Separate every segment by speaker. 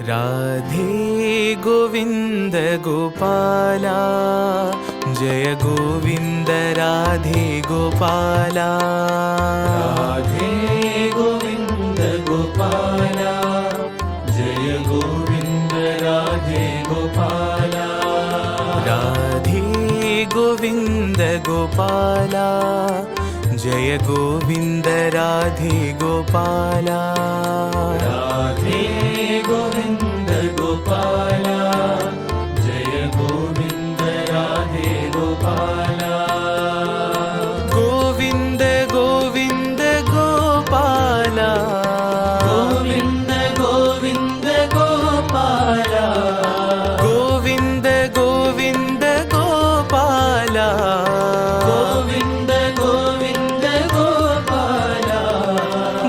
Speaker 1: Radhe Govind Gopala, Jai Govind Radhe Gopala.
Speaker 2: Radhe Govind Gopala, Jai Govind Radhe Gopala.
Speaker 1: Radhe Govind Gopala, Jai Govind Radhe Gopala.
Speaker 2: Radhe Govind Gopala, Jai Govind Radhe Gopala.
Speaker 1: Govind Govind Gopala,
Speaker 2: Govind Govind Gopala.
Speaker 1: Govind Govind Gopala.
Speaker 2: Govind Govind Gopala.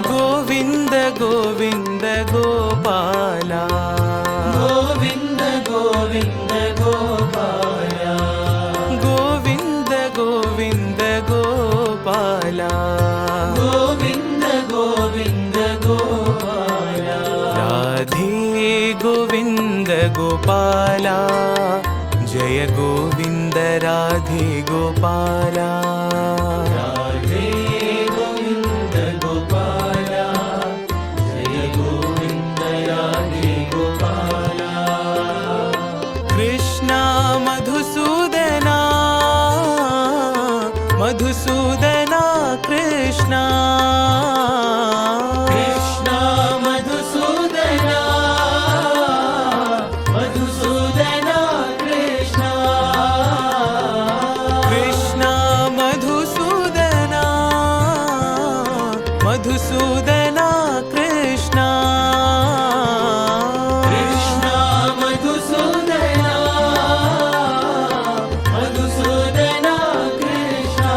Speaker 1: Govind Govind Gopala.
Speaker 2: Govind Govind Gopala.
Speaker 1: Govind Govind Gopala.
Speaker 2: Govind Govind Gopala.
Speaker 1: Radhe Govind Gopala, Jai Govind Radhe Gopala.
Speaker 2: Radhe Govind Gopala, Jai Govind Radhe Gopala.
Speaker 1: Krishna Madhusudana, Madhusudana Krishna.
Speaker 2: Krishna Madhusudana, Madhusudana Krishna.
Speaker 1: Krishna Madhusudana, Madhusudana Krishna.
Speaker 2: Krishna Madhusudana, Madhusudana Krishna.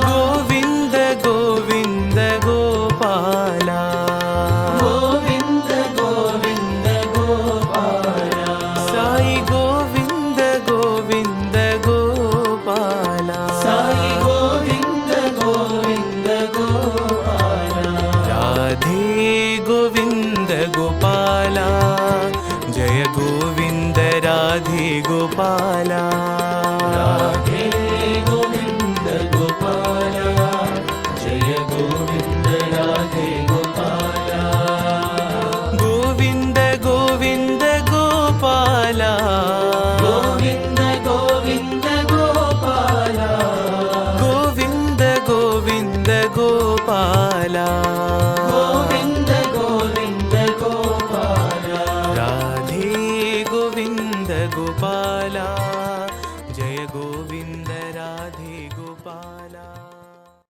Speaker 1: Govind Govind Gopala.
Speaker 2: Govind Govind Gopala.
Speaker 1: Sai Govind Govind Gopala.
Speaker 2: Sai Govind Govind Gopala.
Speaker 1: Radhe Govind Gopala, Jai Govind Radhe Gopala.
Speaker 2: Radhe Govind Gopala, Jai Govind Radhe Gopala.
Speaker 1: Govind Govind Gopala.
Speaker 2: Govind Govind Gopala.
Speaker 1: Govind Govind Gopala.
Speaker 2: Govind Govind Gopala.
Speaker 1: Radhe Govind Gopala, Jai Govind Radhe Gopala.